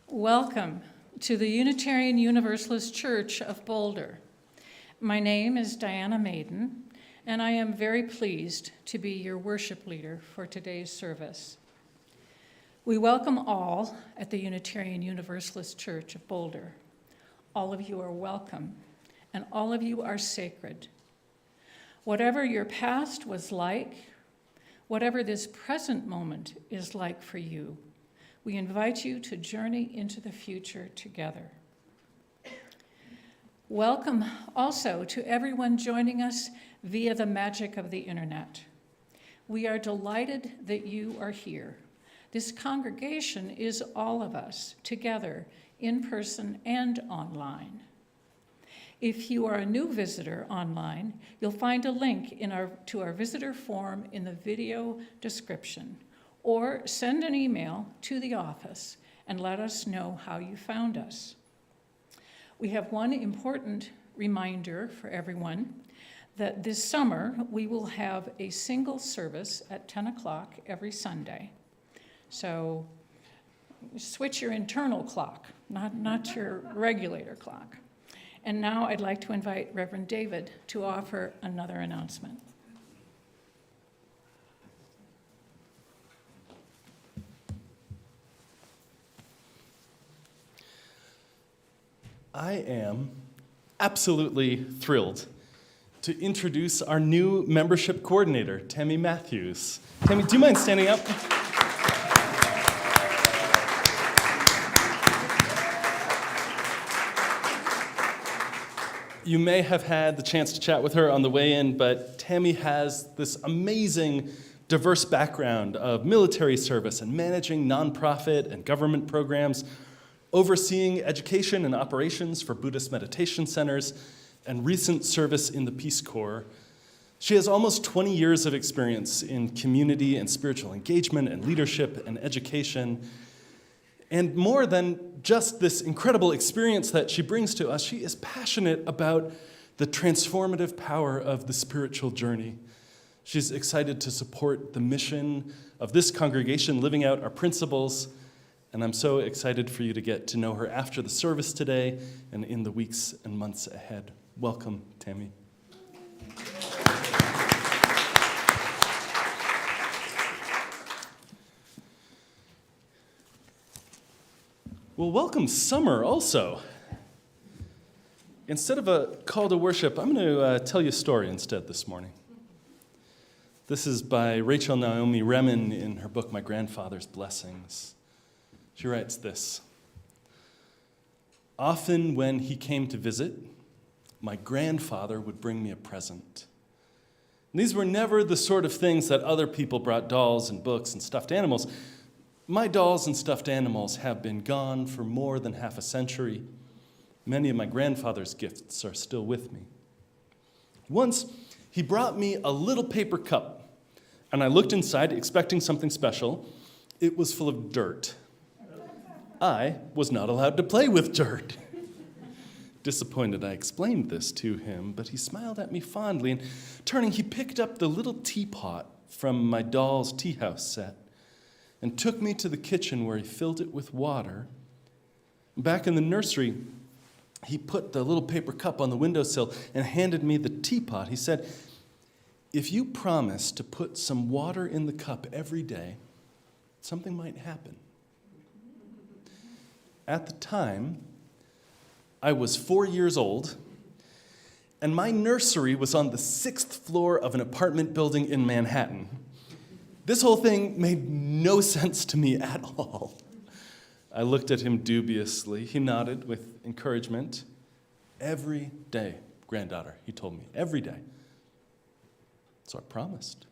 Welcome to the Unitarian Universalist Church of Boulder. My name is Diana Maiden, and I am very pleased to be your worship leader for today's service. We welcome all at the Unitarian Universalist Church of Boulder. All of you are welcome, and all of you are sacred. Whatever your past was like, whatever this present moment is like for you, we invite you to journey into the future together. Welcome also to everyone joining us via the magic of the internet. We are delighted that you are here. This congregation is all of us together, in person and online. If you are a new visitor online, you'll find a link to our visitor form in the video description, or send an email to the office and let us know how you found us. We have one important reminder for everyone that this summer we will have a single service at 10 o'clock every Sunday. So switch your internal clock, not your regulator clock. And now I'd like to invite Reverend David to offer another announcement. I am absolutely thrilled to introduce our new membership coordinator, Tammy Matthews. Tammy, do you mind standing up? You may have had the chance to chat with her on the way in, but Tammy has this amazing, diverse background of military service and managing nonprofit and government programs, overseeing education and operations for Buddhist meditation centers, and recent service in the Peace Corps. She has almost 20 years of experience in community and spiritual engagement and leadership and education. And more than just this incredible experience that she brings to us, she is passionate about the transformative power of the spiritual journey. She's excited to support the mission of this congregation, living out our principles. And I'm so excited for you to get to know her after the service today and in the weeks and months ahead. Welcome, Tammy. Well, welcome summer also. Instead of a call to worship, I'm going to tell you a story instead this morning. This is by Rachel Naomi Remen in her book, My Grandfather's Blessings. She writes this: "Often when he came to visit, my grandfather would bring me a present. And these were never the sort of things that other people brought, dolls and books and stuffed animals. My dolls and stuffed animals have been gone for more than half a century. Many of my grandfather's gifts are still with me. Once, he brought me a little paper cup, and I looked inside expecting something special. It was full of dirt. I was not allowed to play with dirt. Disappointed, I explained this to him, but he smiled at me fondly, and turning, he picked up the little teapot from my doll's tea house set and took me to the kitchen where he filled it with water. Back in the nursery, he put the little paper cup on the windowsill and handed me the teapot. He said, 'If you promise to put some water in the cup every day, something might happen.' At the time, I was 4 years old, and my nursery was on the 6th floor of an apartment building in Manhattan. This whole thing made no sense to me at all. I looked at him dubiously. He nodded with encouragement. 'Every day, granddaughter,' he told me, 'every day.' So I promised.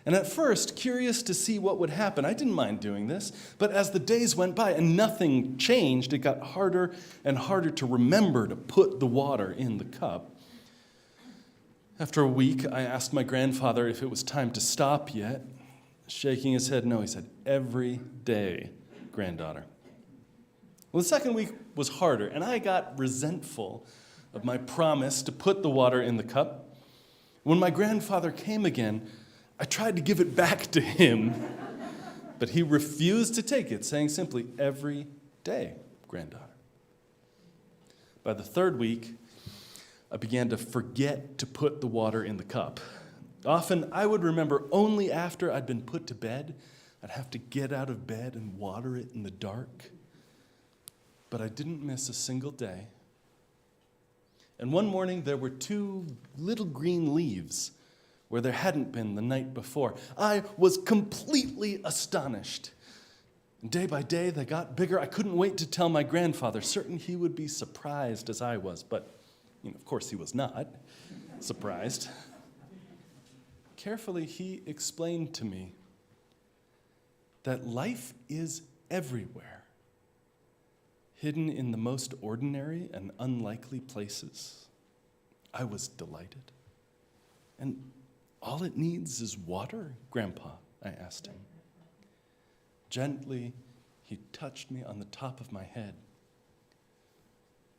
And at first, curious to see what would happen, I didn't mind doing this. But as the days went by and nothing changed, it got harder and harder to remember to put the water in the cup. After a week, I asked my grandfather if it was time to stop yet. Shaking his head, no, he said, 'Every day, granddaughter.' Well, the second week was harder, and I got resentful of my promise to put the water in the cup. When my grandfather came again, I tried to give it back to him, but he refused to take it, saying simply, "Every day, granddaughter." By the third week, I began to forget to put the water in the cup. Often, I would remember only after I'd been put to bed. I'd have to get out of bed and water it in the dark. But I didn't miss a single day. And one morning, there were 2 little green leaves where there hadn't been the night before. I was completely astonished. And day by day, they got bigger. I couldn't wait to tell my grandfather, certain he would be surprised as I was. But, of course, he was not surprised. Carefully, he explained to me that life is everywhere, hidden in the most ordinary and unlikely places. I was delighted. "And all it needs is water, Grandpa?" I asked him. Gently, he touched me on the top of my head.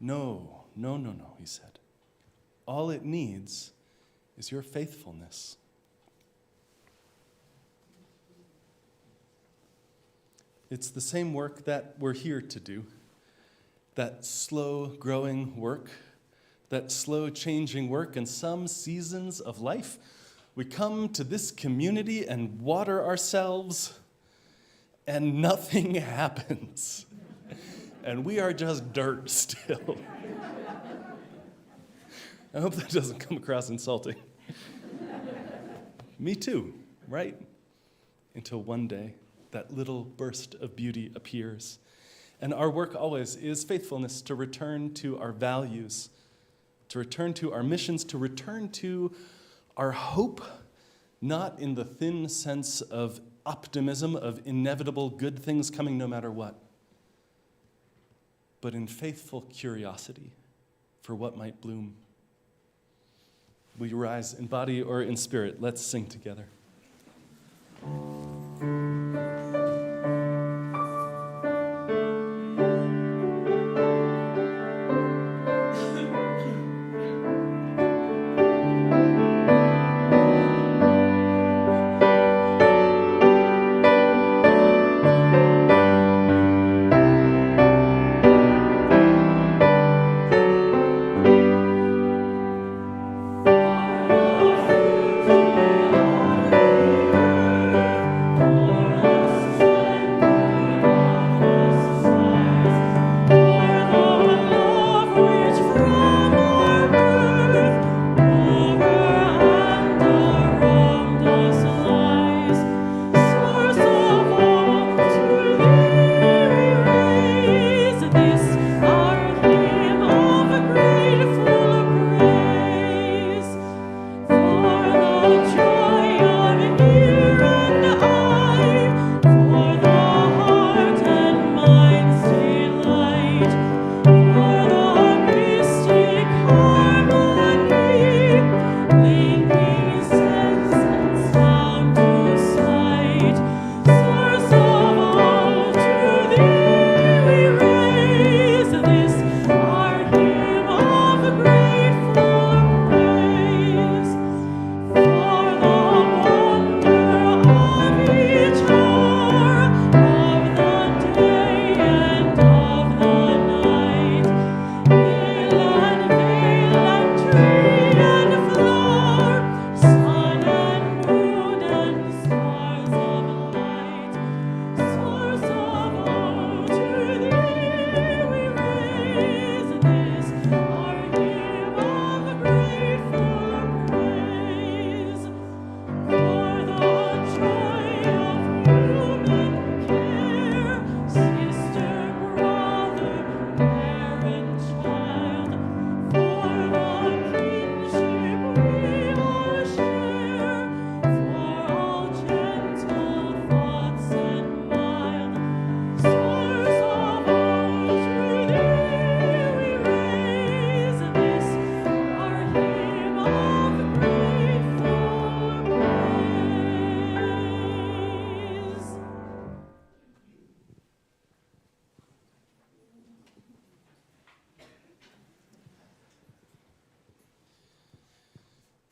No, he said. "All it needs is your faithfulness." It's the same work that we're here to do, that slow-growing work, that slow-changing work. In some seasons of life, we come to this community and water ourselves, and nothing happens. And we are just dirt still. I hope that doesn't come across insulting. Me too, right? Until one day, that little burst of beauty appears. And our work always is faithfulness, to return to our values, to return to our missions, to return to our hope, not in the thin sense of optimism, of inevitable good things coming no matter what, but in faithful curiosity for what might bloom. Will you rise in body or in spirit? Let's sing together.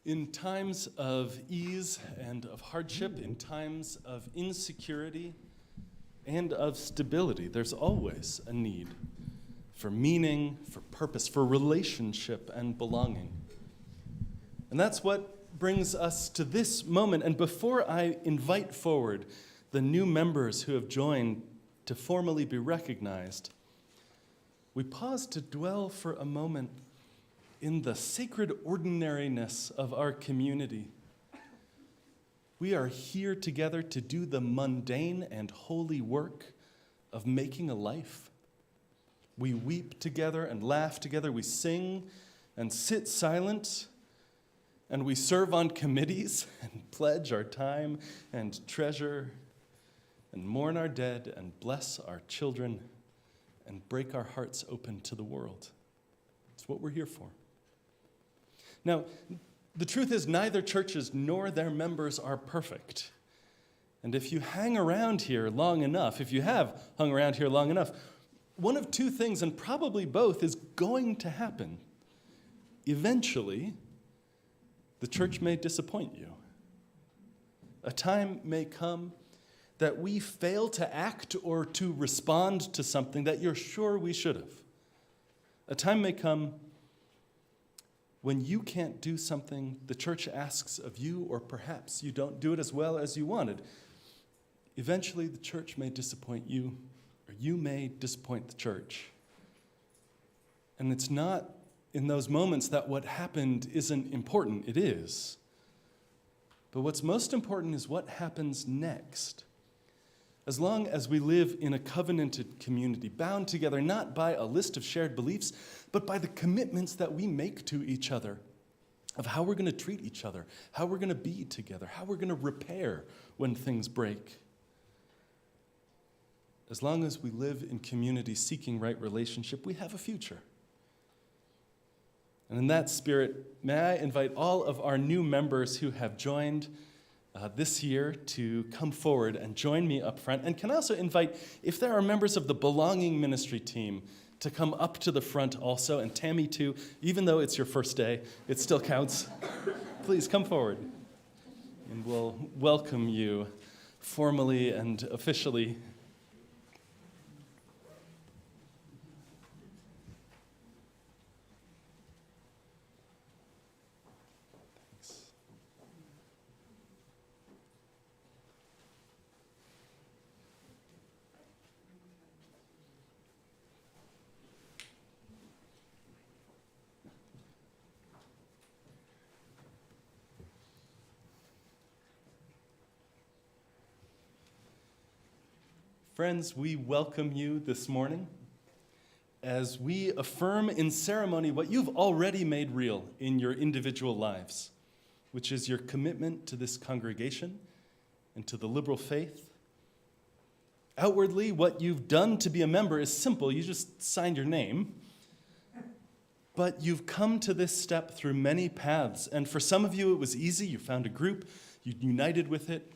In times of ease and of hardship, in times of insecurity and of stability, there's always a need for meaning, for purpose, for relationship and belonging. And that's what brings us to this moment. And before I invite forward the new members who have joined to formally be recognized, we pause to dwell for a moment in the sacred ordinariness of our community. We are here together to do the mundane and holy work of making a life. We weep together and laugh together. We sing and sit silent. And we serve on committees and pledge our time and treasure and mourn our dead and bless our children and break our hearts open to the world. It's what we're here for. Now, the truth is neither churches nor their members are perfect. And if you hang around here long enough, if you have hung around here long enough, one of two things, and probably both, is going to happen. Eventually, the church may disappoint you. A time may come that we fail to act or to respond to something that you're sure we should have. A time may come when you can't do something the church asks of you, or perhaps you don't do it as well as you wanted. Eventually, the church may disappoint you, or you may disappoint the church. And it's not in those moments that what happened isn't important. It is. But what's most important is what happens next. As long as we live in a covenanted community, bound together not by a list of shared beliefs, but by the commitments that we make to each other of how we're going to treat each other, how we're going to be together, how we're going to repair when things break. As long as we live in community seeking right relationship, we have a future. And in that spirit, may I invite all of our new members who have joined this year to come forward and join me up front. And can I also invite, if there are members of the Belonging Ministry team, to come up to the front also, and Tammy too, even though it's your first day, it still counts. Please come forward, and we'll welcome you formally and officially. Friends, we welcome you this morning as we affirm in ceremony what you've already made real in your individual lives, which is your commitment to this congregation and to the liberal faith. Outwardly, what you've done to be a member is simple. You just signed your name. But you've come to this step through many paths. And for some of you, it was easy. You found a group. You united with it.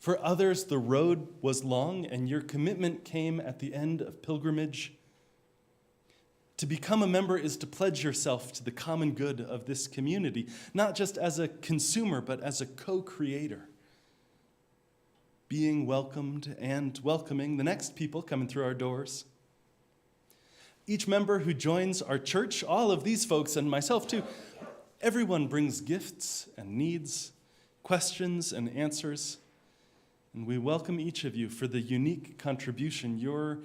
For others, the road was long, and your commitment came at the end of pilgrimage. To become a member is to pledge yourself to the common good of this community, not just as a consumer, but as a co-creator. Being welcomed and welcoming the next people coming through our doors. Each member who joins our church, all of these folks and myself too, everyone brings gifts and needs, questions and answers. And we welcome each of you for the unique contribution you're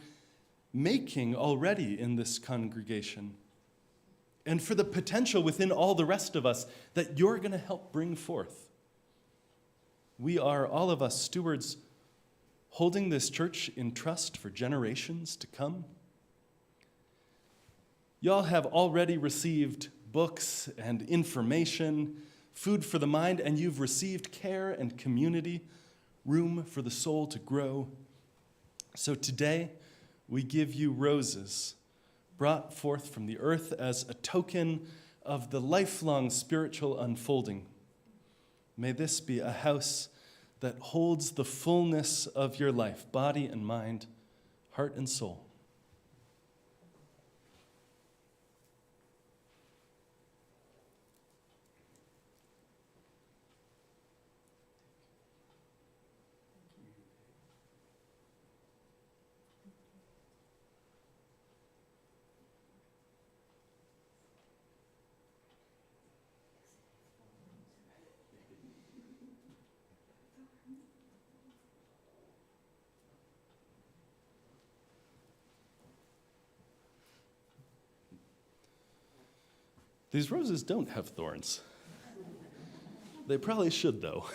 making already in this congregation, and for the potential within all the rest of us that you're going to help bring forth. We are, all of us, stewards holding this church in trust for generations to come. Y'all have already received books and information, food for the mind, and you've received care and community, room for the soul to grow. So today, we give you roses brought forth from the earth as a token of the lifelong spiritual unfolding. May this be a house that holds the fullness of your life, body and mind, heart and soul. These roses don't have thorns. They probably should, though.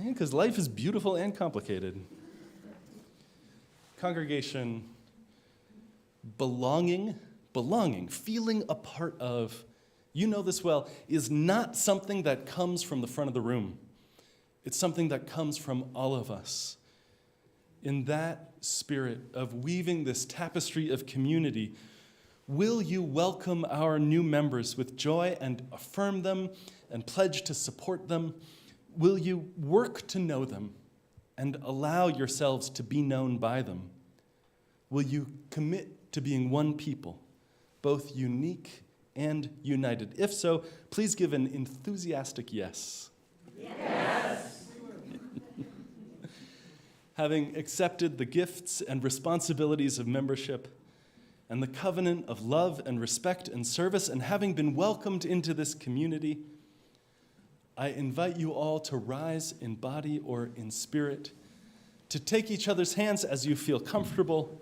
Because life is beautiful and complicated. Congregation, belonging, feeling a part of, you know this well, is not something that comes from the front of the room. It's something that comes from all of us. In that spirit of weaving this tapestry of community, will you welcome our new members with joy and affirm them and pledge to support them? Will you work to know them and allow yourselves to be known by them? Will you commit to being one people, both unique and united? If so, please give an enthusiastic yes. Yes! Having accepted the gifts and responsibilities of membership and the covenant of love and respect and service, and having been welcomed into this community, I invite you all to rise in body or in spirit, to take each other's hands as you feel comfortable,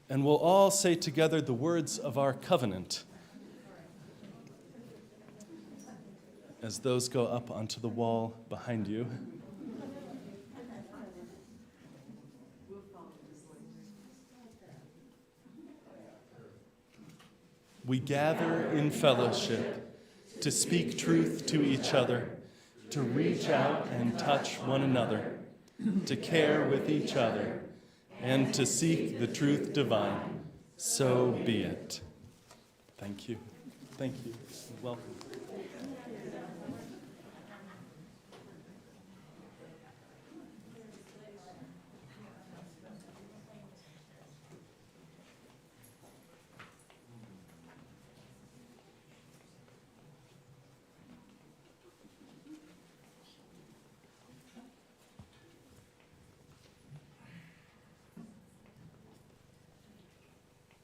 and we'll all say together the words of our covenant as those go up onto the wall behind you. We gather in fellowship to speak truth to each other, to reach out and touch one another, to care with each other, and to seek the truth divine. So be it. Thank you. Thank you. Welcome.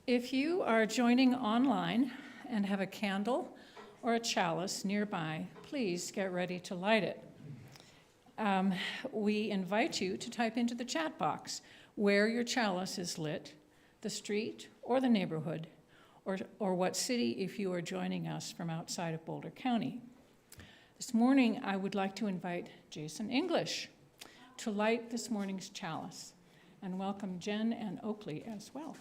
If you are joining online and have a candle or a chalice nearby, please get ready to light it. We invite you to type into the chat box where your chalice is lit, the street or the neighborhood, or what city if you are joining us from outside of Boulder County. This morning, I would like to invite Jason English to light this morning's chalice, and welcome Jen and Oakley as well.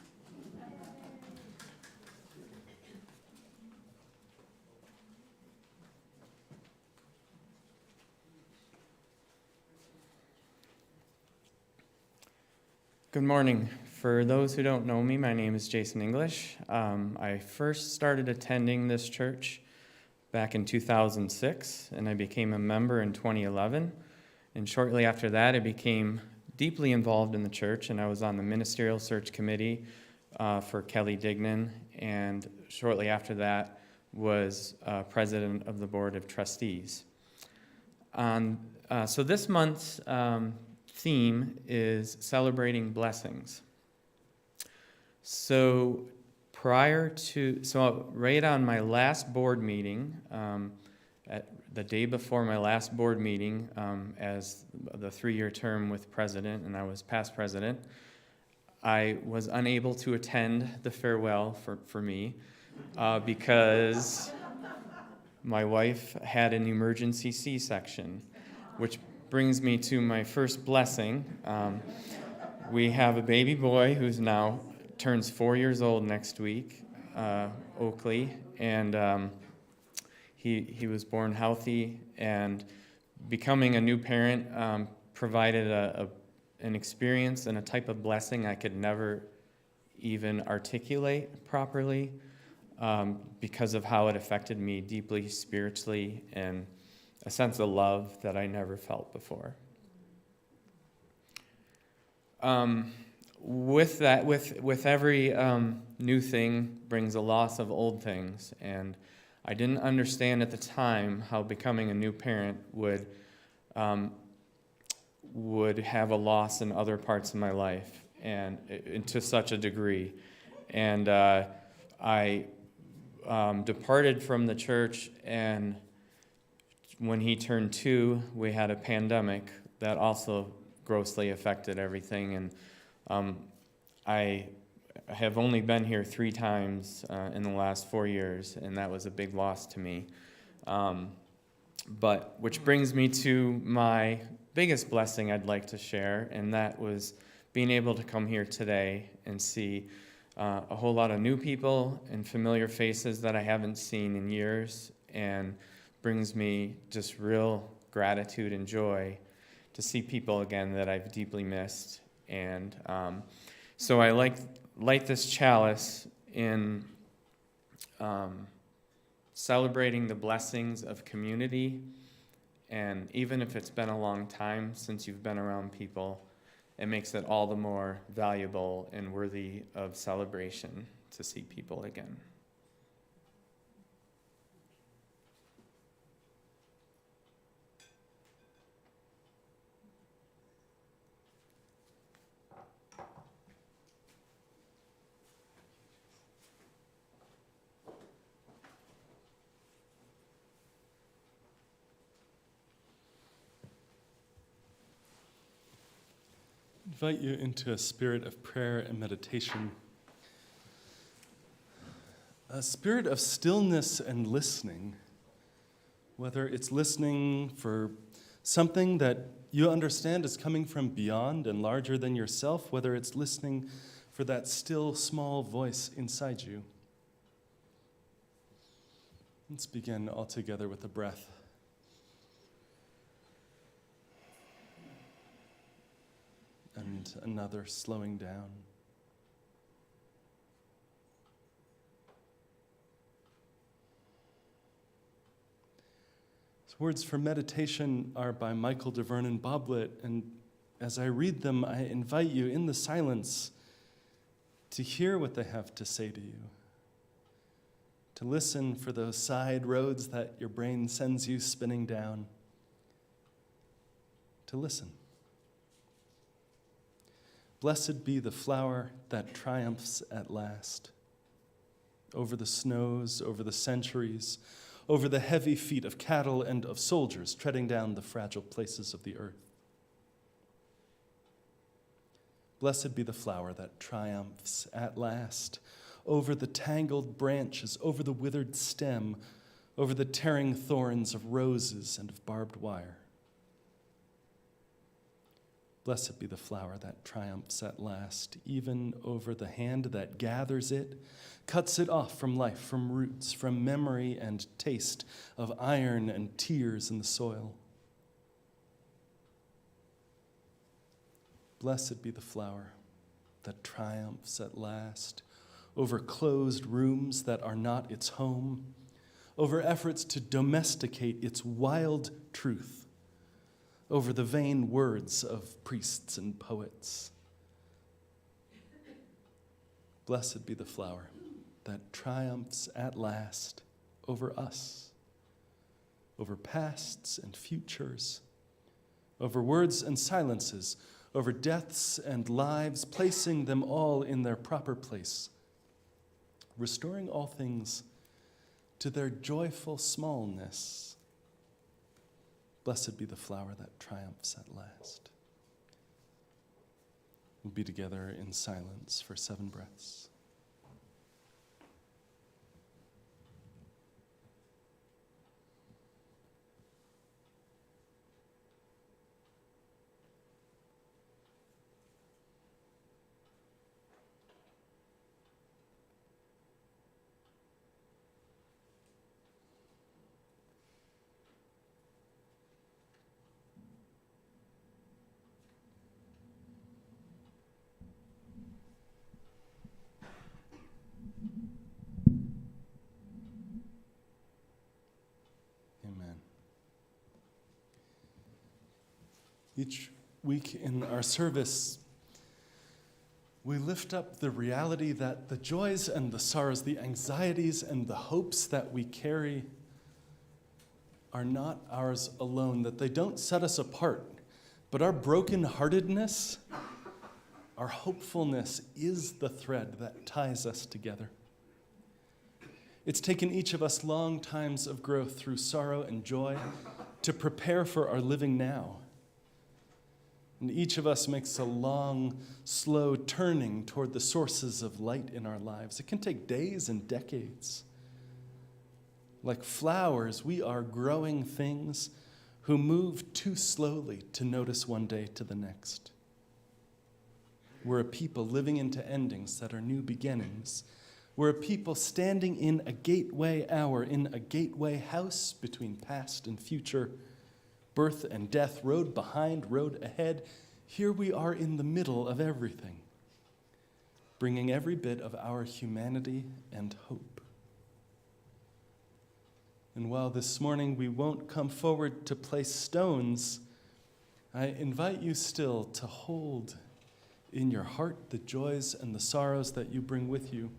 Good morning. For those who don't know me, my name is Jason English. I first started attending this church back in 2006, and I became a member in 2011. And shortly after that, I became deeply involved in the church, and I was on the ministerial search committee for Kelly Dignan, and shortly after that was president of the board of trustees. So this month's theme is celebrating blessings. So right on my last board meeting, at the day before my last board meeting, as the 3-year term with president, and I was past president, I was unable to attend the farewell for me because my wife had an emergency C-section, which brings me to my first blessing. We have a baby boy who's now turns 4 years old next week, Oakley, and he was born healthy, and becoming a new parent provided an experience and a type of blessing I could never even articulate properly because of how it affected me deeply spiritually and a sense of love that I never felt before. With every new thing brings a loss of old things, and I didn't understand at the time how becoming a new parent would have a loss in other parts of my life, and to such a degree. And I departed from the church, and when he turned 2, we had a pandemic that also grossly affected everything, and I have only been here 3 times in the last 4 years, and that was a big loss to me. But which brings me to my biggest blessing I'd like to share, and that was being able to come here today and see a whole lot of new people and familiar faces that I haven't seen in years, and brings me just real gratitude and joy to see people again that I've deeply missed. And so I light this chalice in celebrating the blessings of community. And even if it's been a long time since you've been around people, it makes it all the more valuable and worthy of celebration to see people again. Invite you into a spirit of prayer and meditation, a spirit of stillness and listening, whether it's listening for something that you understand is coming from beyond and larger than yourself, whether it's listening for that still small voice inside you. Let's begin all together with a breath. And another slowing down. His words for meditation are by Michael DeVernon Boblet, and as I read them, I invite you in the silence to hear what they have to say to you, to listen for those side roads that your brain sends you spinning down, to listen. Blessed be the flower that triumphs at last, over the snows, over the centuries, over the heavy feet of cattle and of soldiers treading down the fragile places of the earth. Blessed be the flower that triumphs at last, over the tangled branches, over the withered stem, over the tearing thorns of roses and of barbed wire. Blessed be the flower that triumphs at last, even over the hand that gathers it, cuts it off from life, from roots, from memory and taste of iron and tears in the soil. Blessed be the flower that triumphs at last, over closed rooms that are not its home, over efforts to domesticate its wild truth, over the vain words of priests and poets. Blessed be the flower that triumphs at last over us, over pasts and futures, over words and silences, over deaths and lives, placing them all in their proper place, restoring all things to their joyful smallness. Blessed be the flower that triumphs at last. We'll be together in silence for 7 breaths. Amen. Each week in our service, we lift up the reality that the joys and the sorrows, the anxieties and the hopes that we carry are not ours alone, that they don't set us apart, but our brokenheartedness, our hopefulness is the thread that ties us together. It's taken each of us long times of growth through sorrow and joy to prepare for our living now. And each of us makes a long, slow turning toward the sources of light in our lives. It can take days and decades. Like flowers, we are growing things who move too slowly to notice one day to the next. We're a people living into endings that are new beginnings. We're a people standing in a gateway hour, in a gateway house between past and future, birth and death, road behind, road ahead. Here we are in the middle of everything, bringing every bit of our humanity and hope. And while this morning we won't come forward to place stones, I invite you still to hold in your heart the joys and the sorrows that you bring with you,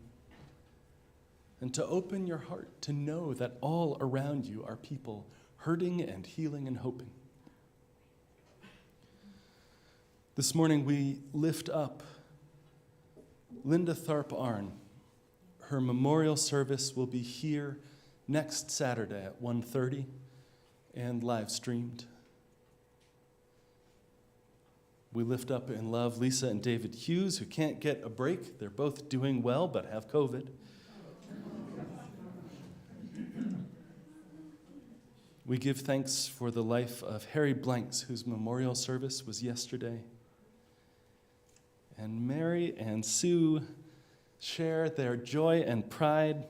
and to open your heart to know that all around you are people hurting and healing and hoping. This morning we lift up Linda Tharp Arn. Her memorial service will be here next Saturday at 1:30 and live streamed. We lift up in love Lisa and David Hughes, who can't get a break. They're both doing well but have COVID. We give thanks for the life of Harry Blanks, whose memorial service was yesterday. And Mary and Sue share their joy and pride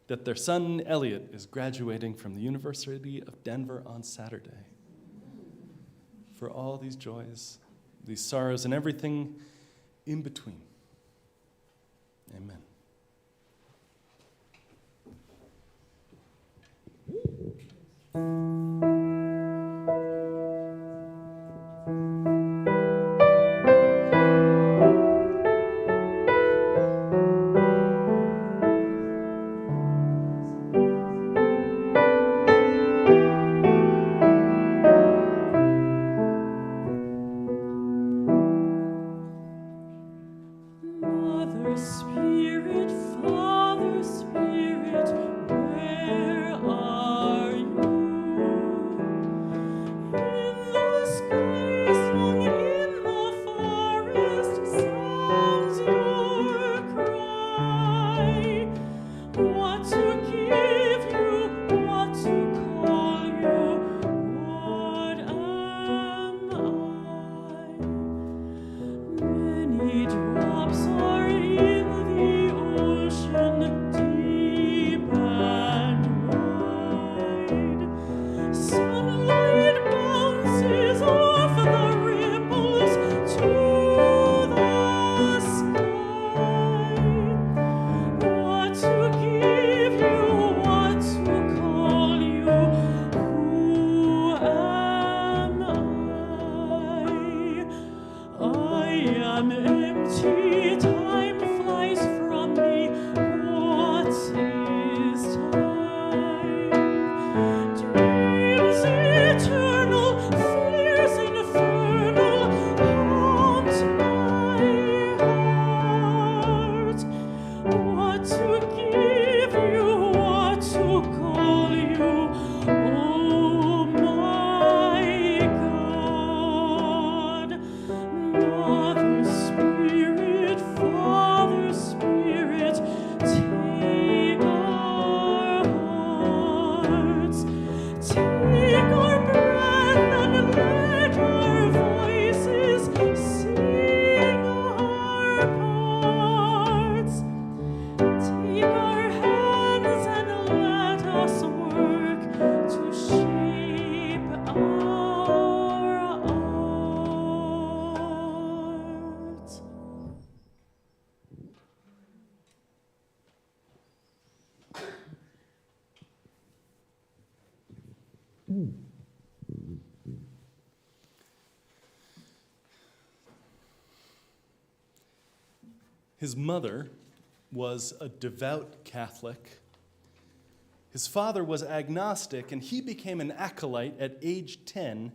that their son Elliot is graduating from the University of Denver on Saturday. For all these joys, these sorrows, and everything in between. Amen. Mother Spirit, Father Spirit, where are you? In the skies, long in the forest, sounds your cry. What to give you, what to call you, what am I? Many drops are in the ocean, deep and wide. Sunlight bounces off the ripples to the sky. What to give you, what to call you, who am I am empty, time flies from me. What is time? Dreams eternal, fears infernal, haunt my heart. What to give you, what to call you, oh my God. Mother Spirit, Father Spirit, take our hearts, take our breath and let our voices sing our parts. Take our hands and let us work to shape our art. His mother was a devout Catholic. His father was agnostic, and he became an acolyte at age 10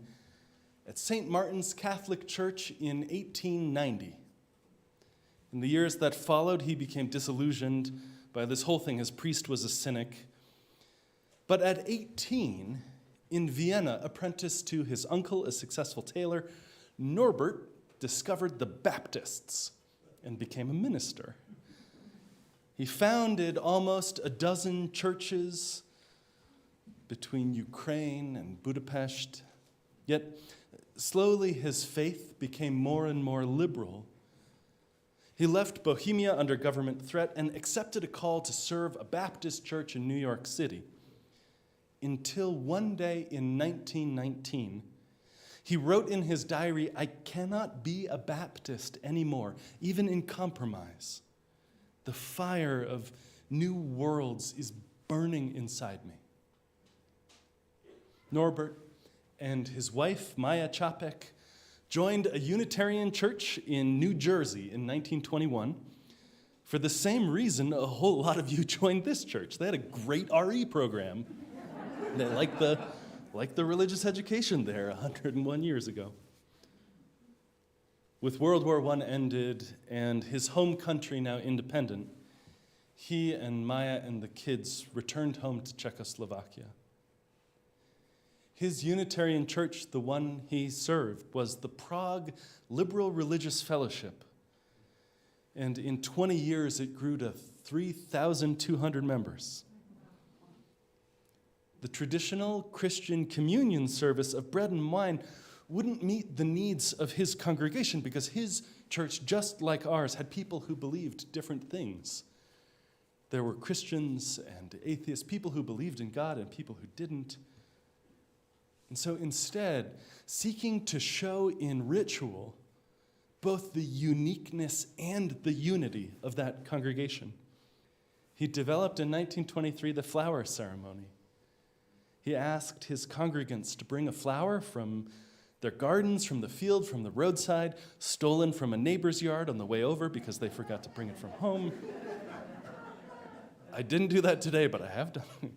at St. Martin's Catholic Church in 1890. In the years that followed, he became disillusioned by this whole thing. His priest was a cynic. But at 18, in Vienna, apprenticed to his uncle, a successful tailor, Norbert discovered the Baptists and became a minister. He founded almost a dozen churches between Ukraine and Budapest. Yet, slowly his faith became more and more liberal. He left Bohemia under government threat and accepted a call to serve a Baptist church in New York City. Until one day in 1919, he wrote in his diary, "I cannot be a Baptist anymore, even in compromise. The fire of new worlds is burning inside me." Norbert and his wife, Maya Čapek, joined a Unitarian church in New Jersey in 1921. For the same reason, a whole lot of you joined this church. They had a great RE program. They liked the religious education there 101 years ago. With World War I ended and his home country now independent, he and Maya and the kids returned home to Czechoslovakia. His Unitarian church, the one he served, was the Prague Liberal Religious Fellowship. And in 20 years, it grew to 3,200 members. The traditional Christian communion service of bread and wine wouldn't meet the needs of his congregation because his church, just like ours, had people who believed different things. There were Christians and atheists, people who believed in God and people who didn't. And so instead, seeking to show in ritual both the uniqueness and the unity of that congregation, he developed in 1923 the flower ceremony. He asked his congregants to bring a flower from their gardens, from the field, from the roadside, stolen from a neighbor's yard on the way over because they forgot to bring it from home. I didn't do that today, but I have done it.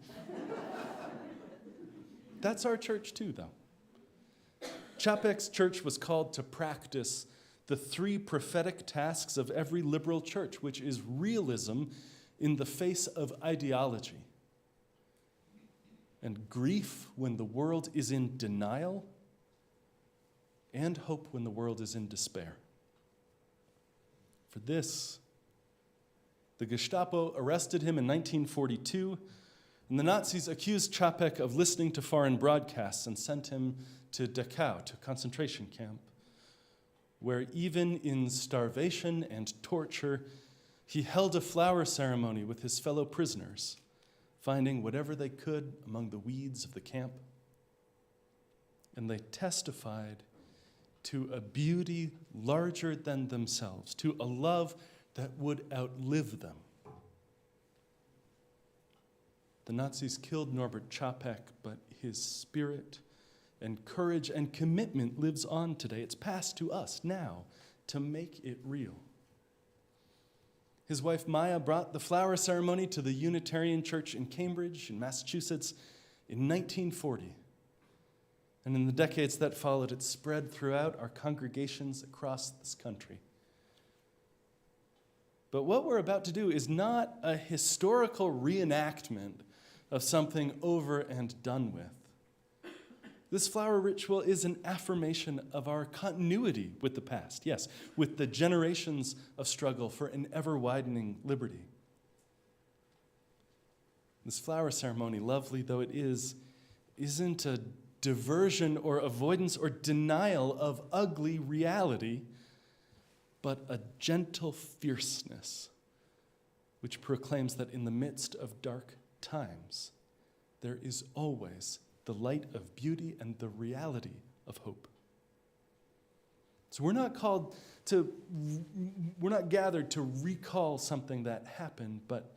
That's our church too, though. Čapek's church was called to practice the three prophetic tasks of every liberal church, which is realism in the face of ideology, and grief when the world is in denial, and hope when the world is in despair. For this, the Gestapo arrested him in 1942, and the Nazis accused Čapek of listening to foreign broadcasts and sent him to Dachau, to a concentration camp, where even in starvation and torture, he held a flower ceremony with his fellow prisoners, finding whatever they could among the weeds of the camp. And they testified to a beauty larger than themselves, to a love that would outlive them. The Nazis killed Norbert Čapek, but his spirit and courage and commitment lives on today. It's passed to us now to make it real. His wife Maya brought the flower ceremony to the Unitarian Church in Cambridge, in Massachusetts, in 1940. And in the decades that followed, it spread throughout our congregations across this country. But what we're about to do is not a historical reenactment of something over and done with. This flower ritual is an affirmation of our continuity with the past, yes, with the generations of struggle for an ever-widening liberty. This flower ceremony, lovely though it is, isn't a diversion or avoidance or denial of ugly reality, but a gentle fierceness which proclaims that in the midst of dark times, there is always the light of beauty and the reality of hope. So we're not gathered to recall something that happened, but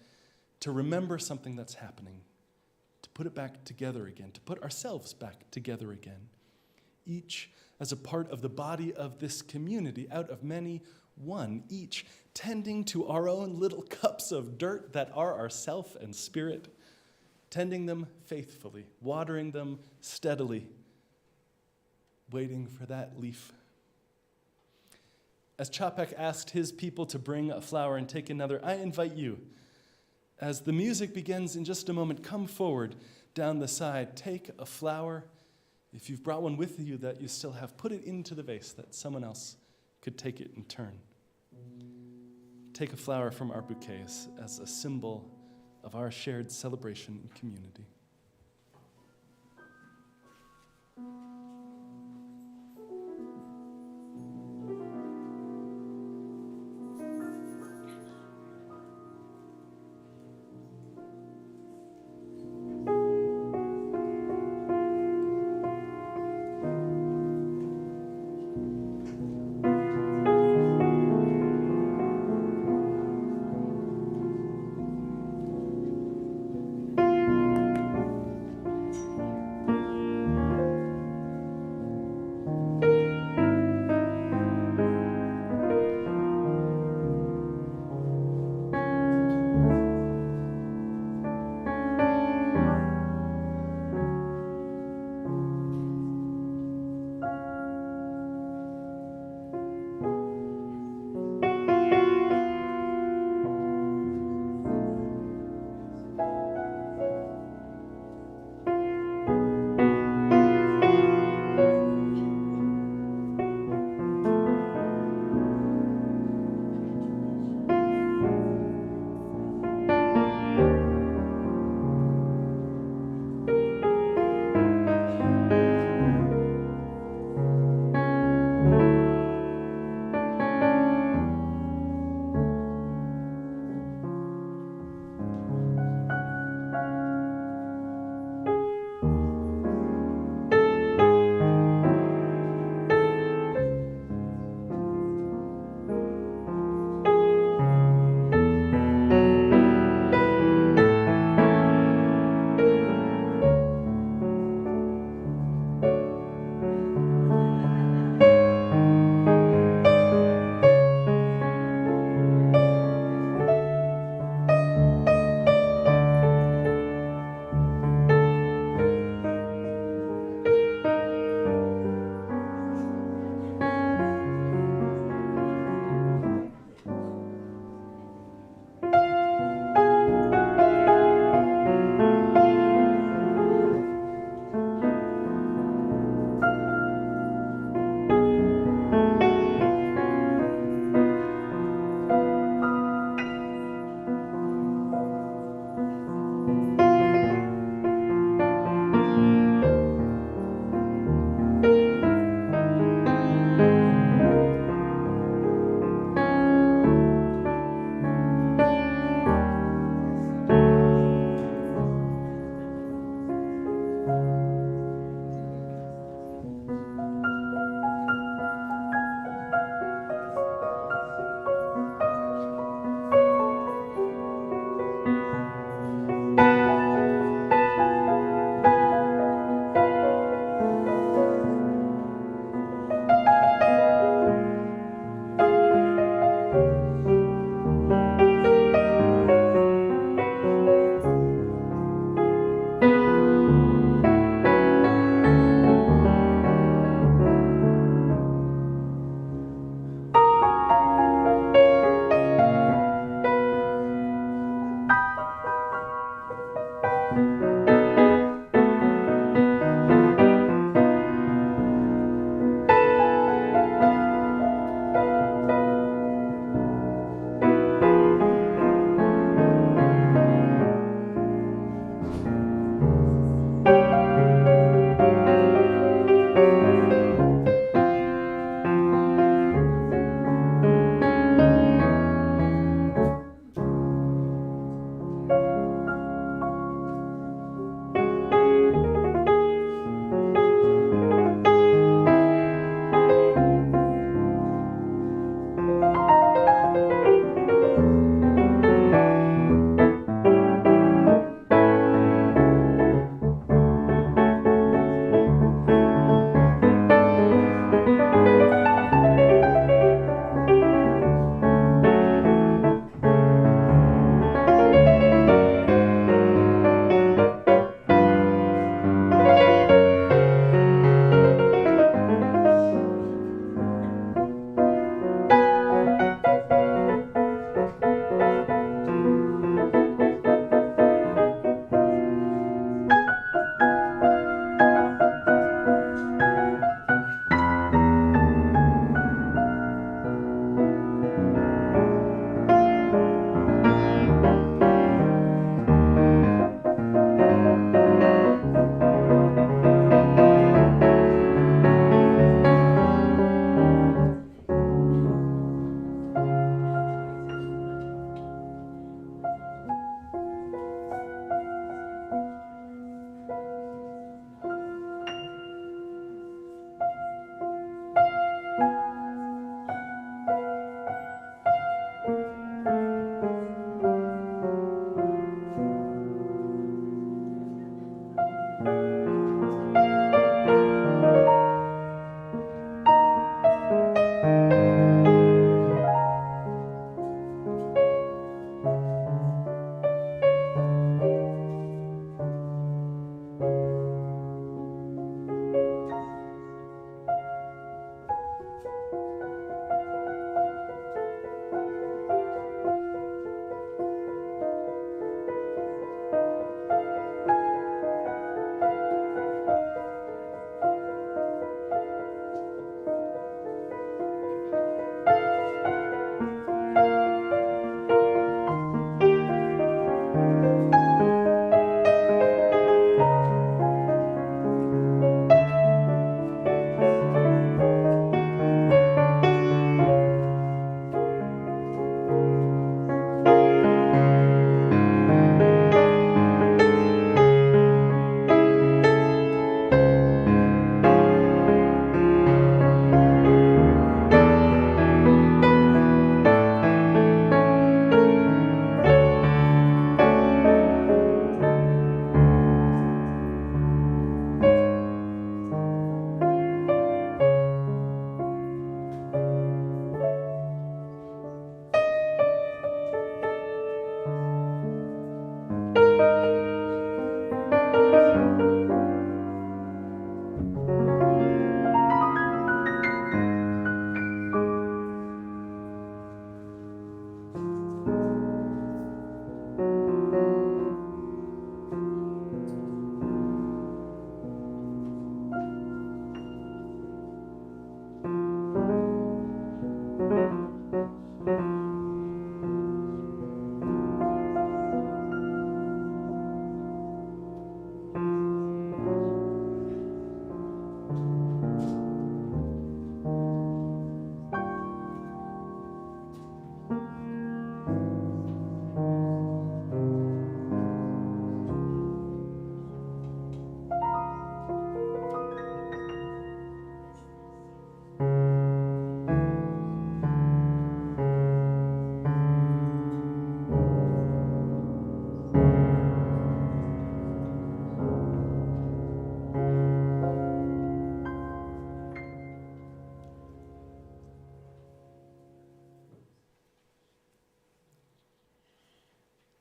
to remember something that's happening, to put it back together again, to put ourselves back together again, each as a part of the body of this community, out of many, one, each tending to our own little cups of dirt that are our self and spirit, tending them faithfully, watering them steadily, waiting for that leaf. As Čapek asked his people to bring a flower and take another, I invite you, as the music begins in just a moment, come forward down the side, take a flower If you've brought one with you that you still have, put it into the vase that someone else could take it in turn. Take a flower from our bouquets as a symbol of our shared celebration and community.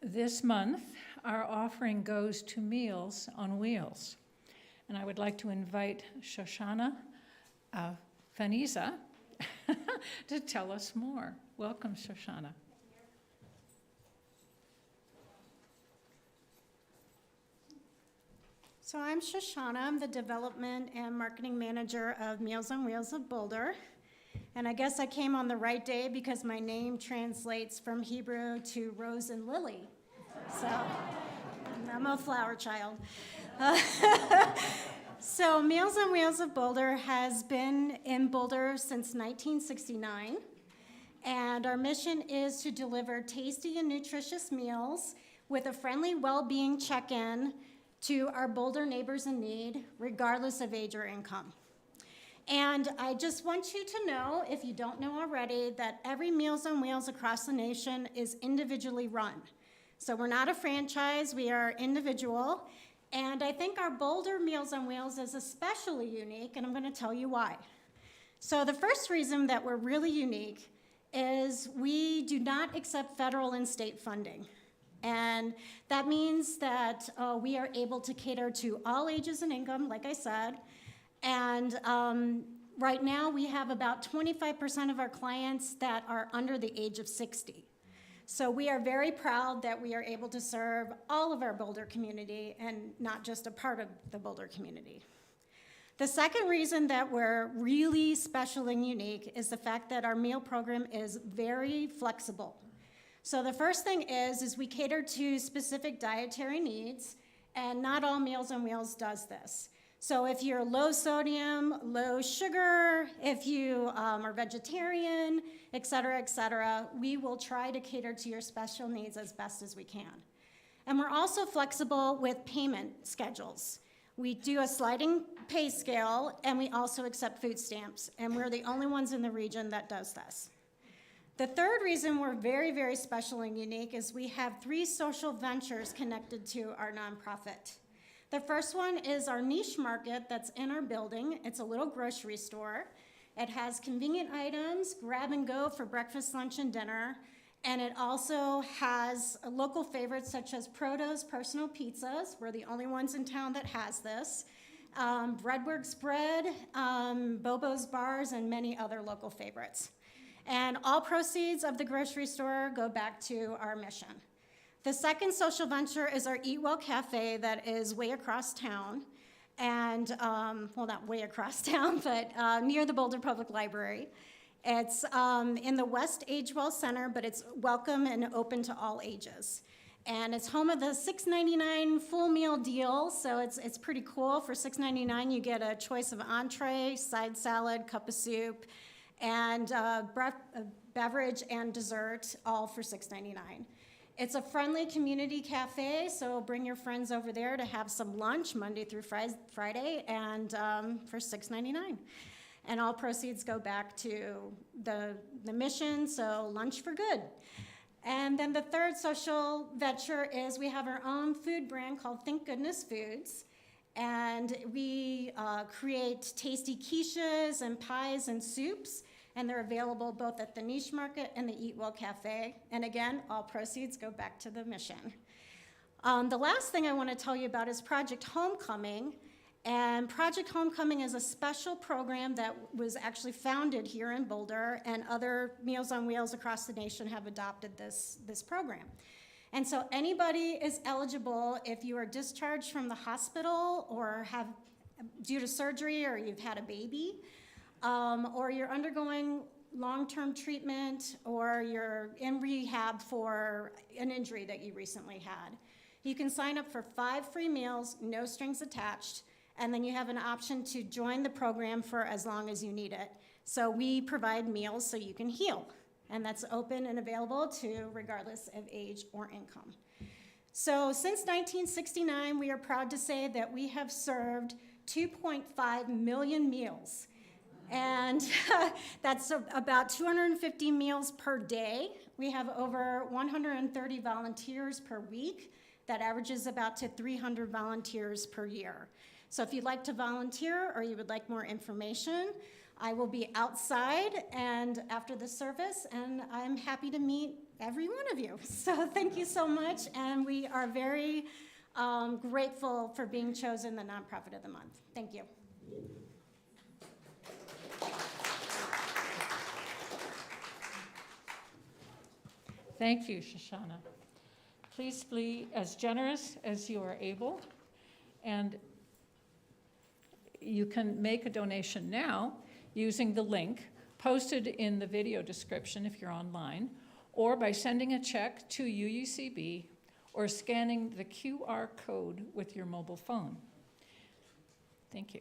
This month, our offering goes to Meals on Wheels. And I would like to invite Shoshana Faniza to tell us more. Welcome, Shoshana. So I'm Shoshana. I'm the Development and Marketing Manager of Meals on Wheels of Boulder. And I guess I came on the right day because my name translates from Hebrew to rose and lily. So I'm a flower child. So Meals on Wheels of Boulder has been in Boulder since 1969. And our mission is to deliver tasty and nutritious meals with a friendly well-being check-in to our Boulder neighbors in need, regardless of age or income. And I just want you to know, if you don't know already, that every Meals on Wheels across the nation is individually run. So we're not a franchise, we are individual. And I think our Boulder Meals on Wheels is especially unique, and I'm gonna tell you why. So the first reason that we're really unique is we do not accept federal and state funding. And that means that we are able to cater to all ages and income, like I said. And right now, we have about 25% of our clients that are under the age of 60. So we are very proud that we are able to serve all of our Boulder community and not just a part of the Boulder community. The second reason that we're really special and unique is the fact that our meal program is very flexible. So the first thing is we cater to specific dietary needs, and not all Meals on Wheels does this. So if you're low sodium, low sugar, if you are vegetarian, et cetera, we will try to cater to your special needs as best as we can. And we're also flexible with payment schedules. We do a sliding pay scale, and we also accept food stamps, and we're the only ones in the region that does this. The third reason we're very, very special and unique is we have 3 social ventures connected to our nonprofit. The first one is our niche market that's in our building. It's a little grocery store. It has convenient items, grab and go for breakfast, lunch, and dinner. And it also has local favorites such as Proto's Personal Pizzas. We're the only ones in town that has this. Breadworks Bread, Bobo's Bars, and many other local favorites. And all proceeds of the grocery store go back to our mission. The second social venture is our Eat Well Cafe that is way across town. And, well, not way across town, but near the Boulder Public Library. It's in the West Agewell Center, but it's welcome and open to all ages. And it's home of the $6.99 full meal deal, so it's pretty cool. For $6.99, you get a choice of entree, side salad, cup of soup, and beverage and dessert, all for $6.99. It's a friendly community cafe, so bring your friends over there to have some lunch Monday through Friday, and for $6.99. And all proceeds go back to the mission, so lunch for good. And then the third social venture is we have our own food brand called Thank Goodness Foods. And we create tasty quiches and pies and soups, and they're available both at the Niche Market and the Eat Well Cafe. And again, all proceeds go back to the mission. The last thing I want to tell you about is Project Homecoming. And Project Homecoming is a special program that was actually founded here in Boulder, and other Meals on Wheels across the nation have adopted this program. And so anybody is eligible if you are discharged from the hospital or have due to surgery, or you've had a baby, or you're undergoing long-term treatment, or you're in rehab for an injury that you recently had. You can sign up for 5 free meals, no strings attached, and then you have an option to join the program for as long as you need it. So we provide meals so you can heal, and that's open and available to regardless of age or income. So since 1969, we are proud to say that we have served 2.5 million meals. And that's about 250 meals per day. We have over 130 volunteers per week. That averages about to 300 volunteers per year. So if you'd like to volunteer or you would like more information, I will be outside and after the service, and I'm happy to meet every one of you. So thank you so much, and we are very grateful for being chosen the Nonprofit of the Month. Thank you. Thank you, Shoshana. Please be as generous as you are able, and you can make a donation now using the link posted in the video description if you're online, or by sending a check to UUCB or scanning the QR code with your mobile phone. Thank you.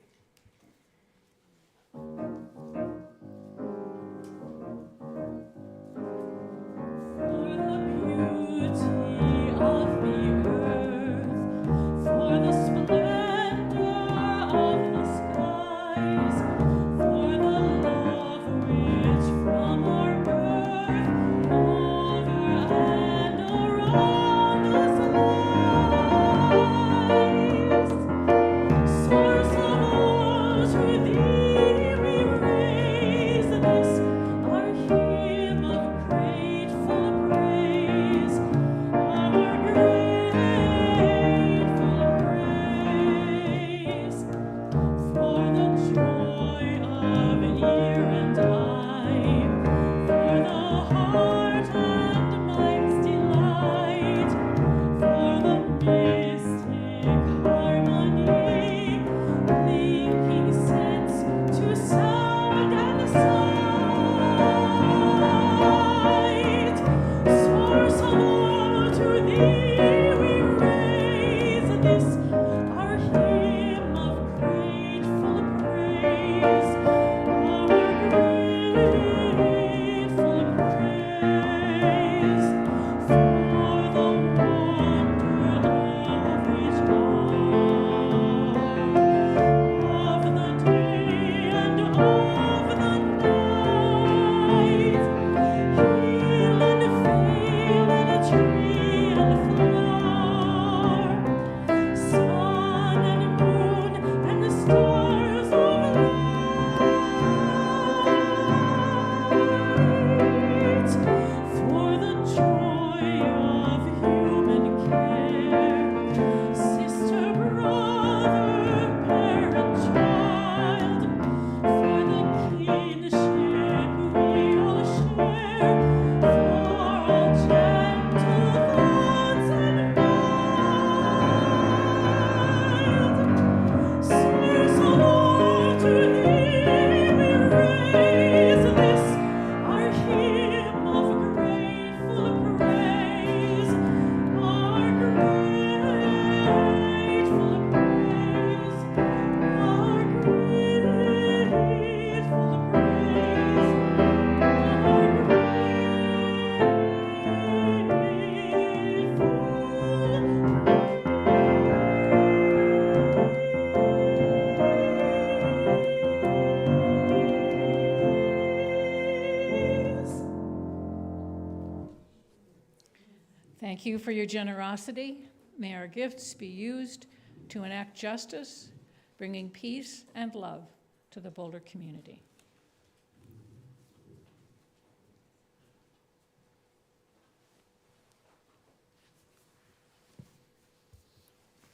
Thank you for your generosity. May our gifts be used to enact justice, bringing peace and love to the Boulder community.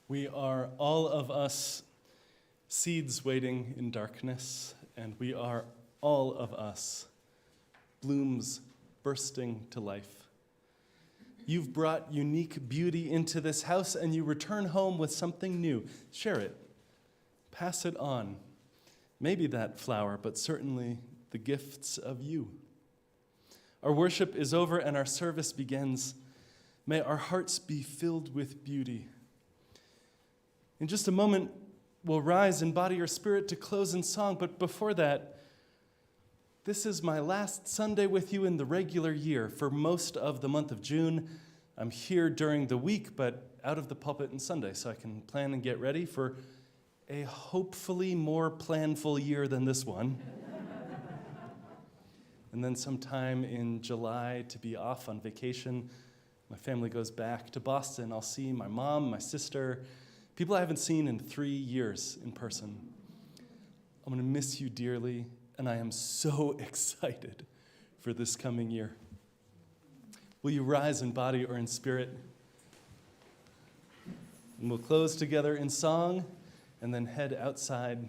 We are all of us seeds waiting in darkness, and we are all of us blooms bursting to life. You've brought unique beauty into this house, and you return home with something new. Share it. Pass it on. Maybe that flower, but certainly the gifts of you. Our worship is over and our service begins. May our hearts be filled with beauty. In just a moment, we'll rise in body or spirit to close in song, but before that, this is my last Sunday with you in the regular year. For most of the month of June, I'm here during the week, but out of the pulpit on Sunday, so I can plan and get ready for a hopefully more planful year than this one. And then sometime in July to be off on vacation. My family goes back to Boston. I'll see my mom, my sister, people I haven't seen in 3 years in person. I'm going to miss you dearly, and I am so excited for this coming year. Will you rise in body or in spirit? And we'll close together in song and then head outside